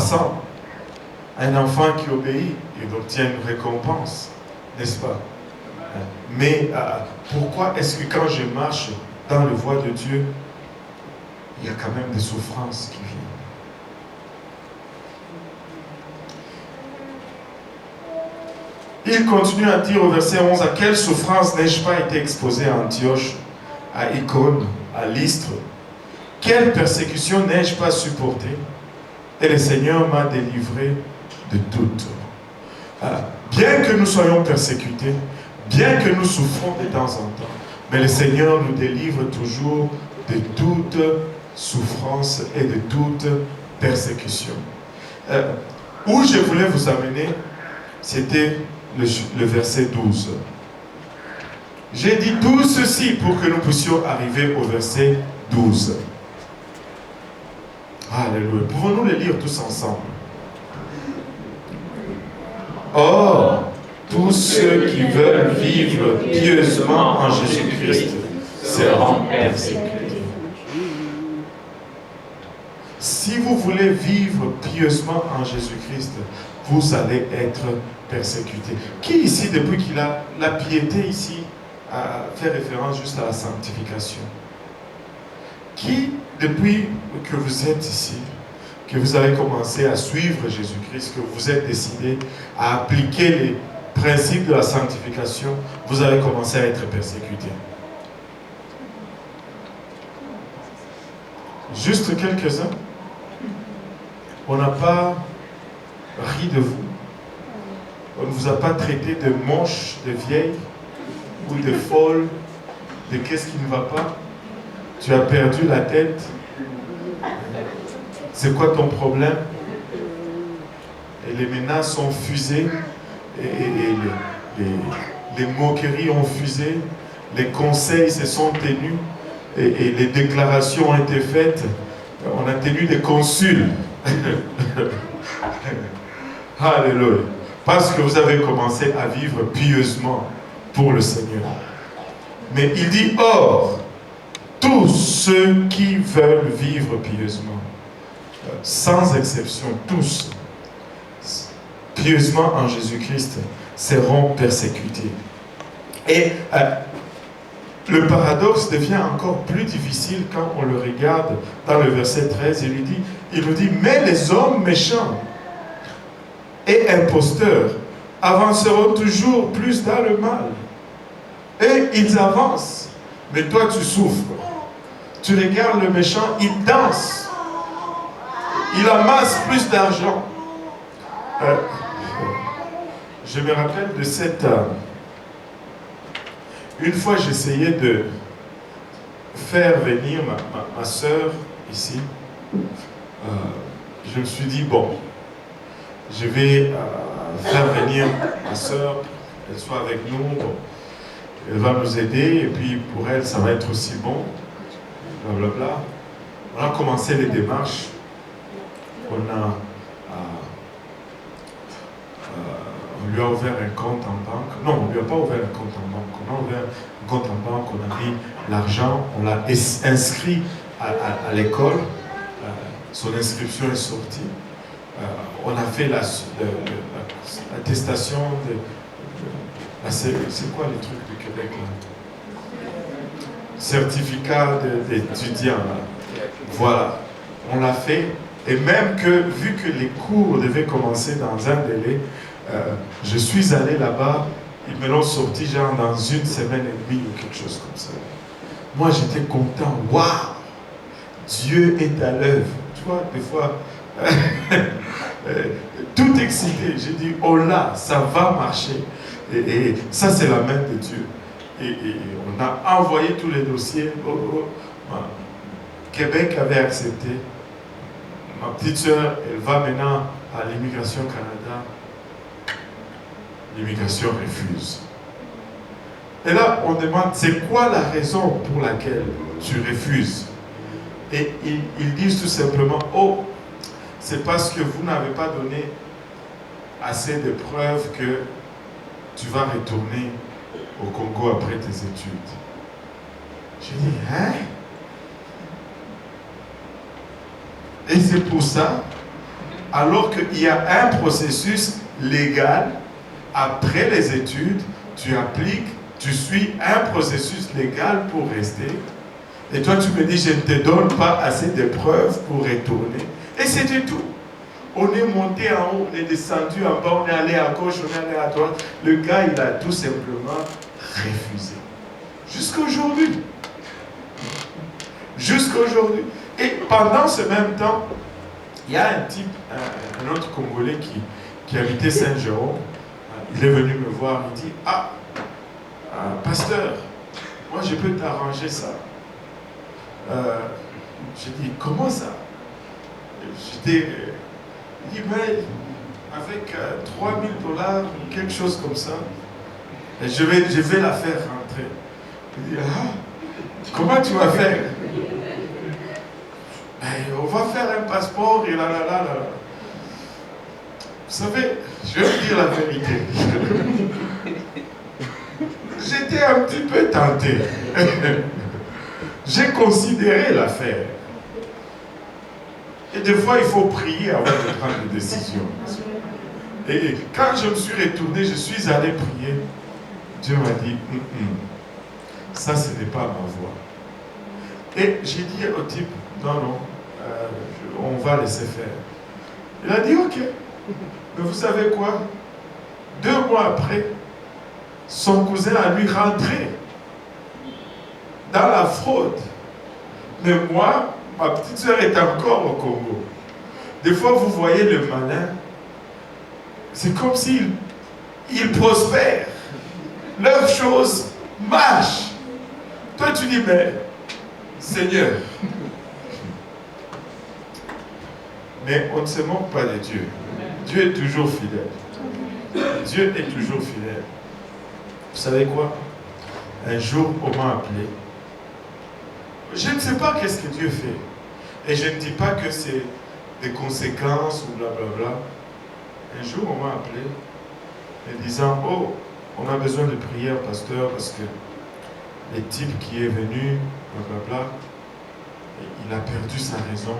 passant, un enfant qui obéit, il obtient une récompense, n'est-ce pas? Mais pourquoi est-ce que quand je marche dans le voie de Dieu, il y a quand même des souffrances qui viennent? Il continue à dire au verset 11, à quelle souffrance n'ai-je pas été exposé à Antioche, à Icône, à Lystre? Quelle persécution n'ai-je pas supportée? Et le Seigneur m'a délivré de toutes. Bien que nous soyons persécutés, bien que nous souffrons de temps en temps, mais le Seigneur nous délivre toujours de toute souffrance et de toute persécution. Où je voulais vous amener, c'était le verset 12. J'ai dit tout ceci pour que nous puissions arriver au verset 12. Alléluia. Pouvons-nous le lire tous ensemble? Or, tous ceux qui veulent vivre pieusement en Jésus-Christ seront persécutés. Si vous voulez vivre pieusement en Jésus-Christ, vous allez être persécuté. Qui ici, depuis qu'il a la piété ici, fait référence juste à la sanctification? Qui, depuis que vous êtes ici, que vous avez commencé à suivre Jésus-Christ, que vous êtes décidé à appliquer les principes de la sanctification, vous avez commencé à être persécuté? Juste quelques-uns. On n'a pas ri de vous. On ne vous a pas traité de moche, de vieille ou de folle, de qu'est-ce qui ne va pas. Tu as perdu la tête. C'est quoi ton problème? Et les menaces ont fusé, et les moqueries ont fusé, les conseils se sont tenus, et les déclarations ont été faites. On a tenu des consuls. Alléluia. Parce que vous avez commencé à vivre pieusement pour le Seigneur. Mais il dit, or, tous ceux qui veulent vivre pieusement, sans exception, tous, pieusement en Jésus-Christ, seront persécutés. Et le paradoxe devient encore plus difficile quand on le regarde dans le verset 13. Il nous dit, mais les hommes méchants et imposteurs avanceront toujours plus dans le mal. Et ils avancent, mais toi tu souffres. Tu regardes le méchant, il danse. Il amasse plus d'argent. Je me rappelle de cette... une fois, j'essayais de faire venir ma soeur ici. Je me suis dit, bon, je vais faire venir ma soeur, qu'elle soit avec nous. Bon, elle va nous aider, et puis pour elle, ça va être aussi bon. Blablabla. On a commencé les démarches. On lui a ouvert un compte en banque. Non, on ne lui a pas ouvert un compte en banque. On a ouvert un compte en banque, on a mis l'argent, on l'a inscrit à l'école. Son inscription est sortie. On a fait l'attestation de... c'est quoi les trucs du Québec là? Certificat d'étudiant. Voilà. On l'a fait. Et même que, vu que les cours devaient commencer dans un délai, je suis allé là-bas, ils me l'ont sorti genre dans une semaine et demie ou quelque chose comme ça. Moi j'étais content, waouh, Dieu est à l'œuvre. Tu vois, des fois, tout excité, j'ai dit, oh là, ça va marcher. Et ça c'est la main de Dieu. Et on a envoyé tous les dossiers. Québec avait accepté. Ma petite soeur, elle va maintenant à l'immigration Canada. L'immigration refuse. Et là, on demande, c'est quoi la raison pour laquelle tu refuses? Et ils disent tout simplement, oh, c'est parce que vous n'avez pas donné assez de preuves que tu vas retourner au Congo après tes études. J'ai dit, hein? Et c'est pour ça, Alors qu'il y a un processus légal, après les études, tu appliques, tu suis un processus légal pour rester. Et toi, tu me dis, je ne te donne pas assez de preuves pour retourner. Et c'était tout. On est monté en haut, on est descendu en bas, on est allé à gauche, on est allé à droite. Le gars, il a tout simplement refusé. Jusqu'à aujourd'hui. Jusqu'à aujourd'hui. Et pendant ce même temps, il y a un type, un autre Congolais qui habitait Saint-Jérôme. Il est venu me voir, il dit, pasteur, moi je peux t'arranger ça. J'ai dit, comment ça? Il dit, mais avec 3000 $ ou quelque chose comme ça, et je vais la faire rentrer. Il dit, comment tu vas faire? On va faire un passeport et là. Vous savez, je vais vous dire la vérité. J'étais un petit peu tenté. J'ai considéré l'affaire. Et des fois, il faut prier avant de prendre une décision. Et quand je me suis retourné, je suis allé prier. Dieu m'a dit, ça, ce n'est pas ma voie. Et j'ai dit au type, non, on va laisser faire. Il a dit, ok. Mais vous savez quoi? 2 mois après, son cousin a lui rentré dans la fraude. Mais moi, ma petite soeur est encore au Congo. Des fois, vous voyez le malin, c'est comme s'il prospère. Leurs choses marchent. Toi, tu dis, mais Seigneur. Mais on ne se moque pas de Dieu. Dieu est toujours fidèle. Dieu est toujours fidèle. Vous savez quoi? Un jour, on m'a appelé. Je ne sais pas qu'est-ce que Dieu fait. Et je ne dis pas que c'est des conséquences ou blablabla. Un jour, on m'a appelé et disant, oh, on a besoin de prière, pasteur, parce que le type qui est venu, blablabla, il a perdu sa raison.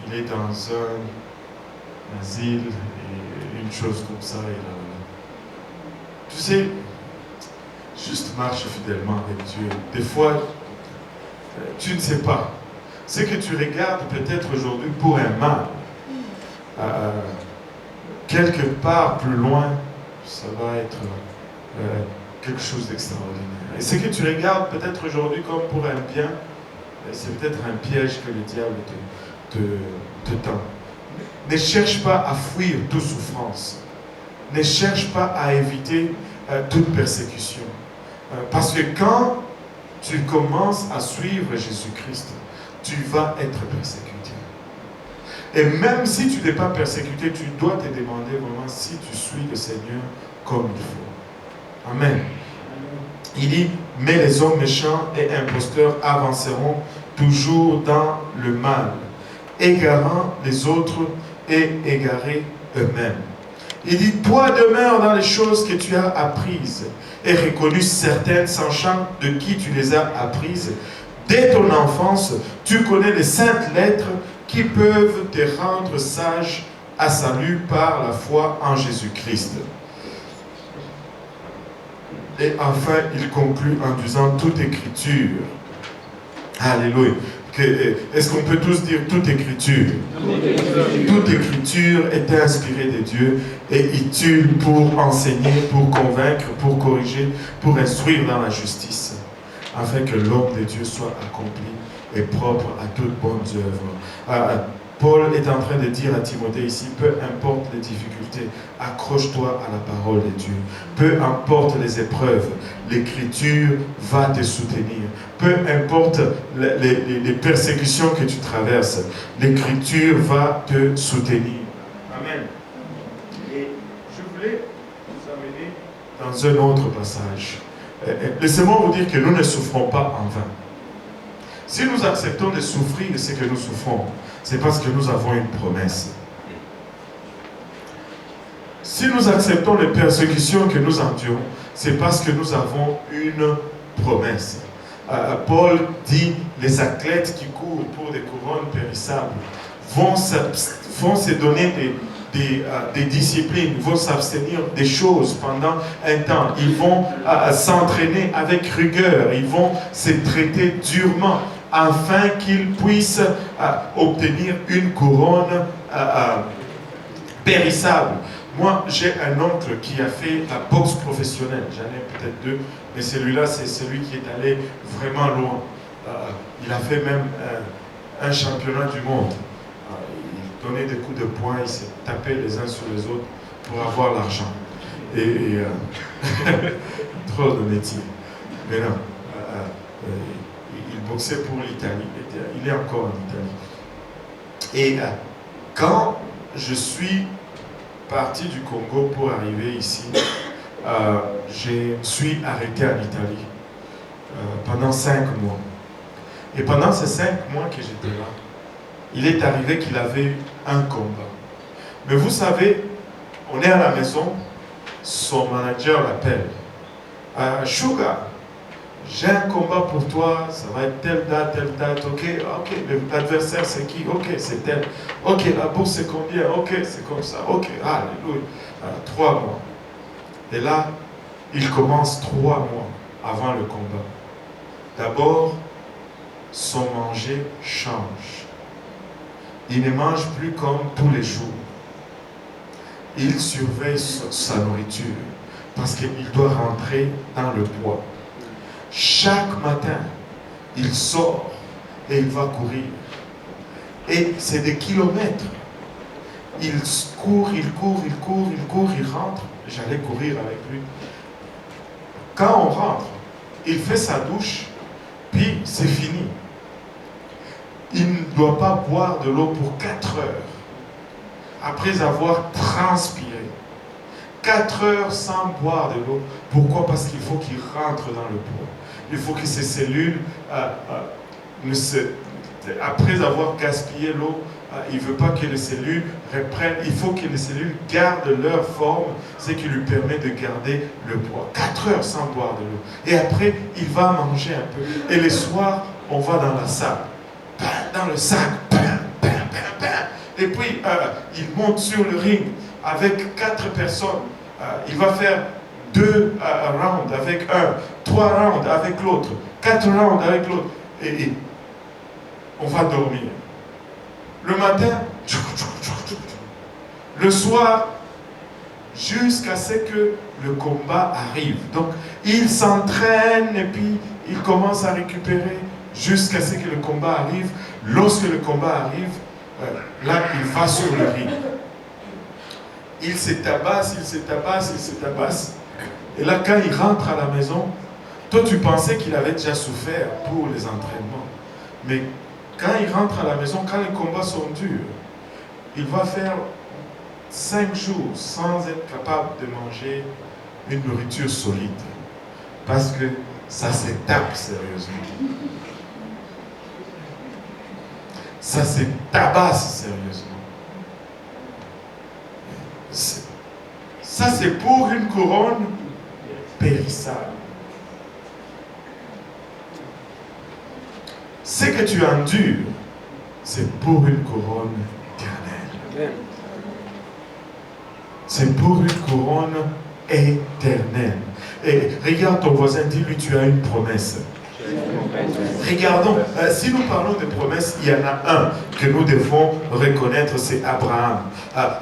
Il est dans un asile et une chose comme ça. Tu sais, juste marche fidèlement avec Dieu. Des fois, tu ne sais pas. Ce que tu regardes peut-être aujourd'hui pour un mal, quelque part plus loin, ça va être quelque chose d'extraordinaire. Et ce que tu regardes peut-être aujourd'hui comme pour un bien, c'est peut-être un piège que le diable te tend. Ne cherche pas à fuir toute souffrance. Ne cherche pas à éviter toute persécution. Parce que quand tu commences à suivre Jésus-Christ, tu vas être persécuté. Et même si tu n'es pas persécuté, tu dois te demander vraiment si tu suis le Seigneur comme il faut. Amen. Il dit, mais les hommes méchants et imposteurs avanceront toujours dans le mal, égarant les autres et égarés eux-mêmes. Il dit, toi demeure dans les choses que tu as apprises et reconnues certaines, sachant de qui tu les as apprises. Dès ton enfance, tu connais les saintes lettres qui peuvent te rendre sage à salut par la foi en Jésus-Christ. Et enfin, il conclut en disant toute écriture. Alléluia. Est-ce qu'on peut tous dire toute écriture? Toute écriture est inspirée de Dieu et utile pour enseigner, pour convaincre, pour corriger, pour instruire dans la justice, afin que l'homme de Dieu soit accompli et propre à toutes bonnes œuvres. Paul est en train de dire à Timothée ici, peu importe les difficultés, accroche-toi à la parole de Dieu. Peu importe les épreuves, l'Écriture va te soutenir. Peu importe les persécutions que tu traverses, l'Écriture va te soutenir. Amen. Et je voulais vous amener dans un autre passage. Laissez-moi vous dire que nous ne souffrons pas en vain. Si nous acceptons de souffrir ce que nous souffrons, c'est parce que nous avons une promesse. Si nous acceptons les persécutions que nous endurons, c'est parce que nous avons une promesse. Paul dit, les athlètes qui courent pour des couronnes périssables vont se donner des disciplines, vont s'abstenir des choses pendant un temps. Ils vont s'entraîner avec rigueur, ils vont se traiter durement afin qu'ils puissent obtenir une couronne périssable. Moi, j'ai un oncle qui a fait la boxe professionnelle. J'en ai peut-être deux, mais celui-là, c'est celui qui est allé vraiment loin. Il a fait même un championnat du monde. Il donnait des coups de poing, il s'est tapé les uns sur les autres pour avoir l'argent. Drôle de métier. Mais non, il boxait pour l'Italie. Il est encore en Italie. Et quand je suis parti du Congo pour arriver ici, je me suis arrêté en Italie pendant 5 mois. Et pendant ces 5 mois que j'étais là, il est arrivé qu'il avait eu un combat. Mais vous savez, on est à la maison, son manager l'appelle. Sugar, j'ai un combat pour toi, ça va être telle date, ok, l'adversaire c'est qui? Ok, c'est tel. Ok, la bourse c'est combien? Ok, c'est comme ça. Ok, alléluia. 3 mois. Et là, il commence 3 mois avant le combat. D'abord, son manger change. Il ne mange plus comme tous les jours. Il surveille sa nourriture parce qu'il doit rentrer dans le poids. Chaque matin, il sort et il va courir. Et c'est des kilomètres. Il court, il rentre. J'allais courir avec lui. Quand on rentre, il fait sa douche, puis c'est fini. Il ne doit pas boire de l'eau pour 4 heures. Après avoir transpiré. 4 heures sans boire de l'eau. Pourquoi? Parce qu'il faut qu'il rentre dans le poids. Il faut que ces cellules, après avoir gaspillé l'eau, il ne veut pas que les cellules reprennent. Il faut que les cellules gardent leur forme, ce qui lui permet de garder le poids. 4 heures sans boire de l'eau. Et après, il va manger un peu. Et le soir, on va dans la salle. Dans le sac. Et puis, il monte sur le ring avec 4 personnes. Il va faire 2 rounds avec un, 3 rounds avec l'autre, 4 rounds avec l'autre. Et on va dormir. Le matin, le soir, jusqu'à ce que le combat arrive. Donc, il s'entraîne et puis il commence à récupérer jusqu'à ce que le combat arrive. Lorsque le combat arrive, là, il va sur le ring. Il se tabasse. Et là, quand il rentre à la maison, toi, tu pensais qu'il avait déjà souffert pour les entraînements. Mais quand il rentre à la maison, quand les combats sont durs, il va faire 5 jours sans être capable de manger une nourriture solide. Parce que ça se tape sérieusement. Ça se tabasse sérieusement. Ça, c'est pour une couronne périssable. Ce que tu endures, c'est pour une couronne éternelle. C'est pour une couronne éternelle. Et regarde ton voisin, dis-lui, tu as une promesse. Regardons, si nous parlons de promesses, il y en a un que nous devons reconnaître, c'est Abraham. Alors,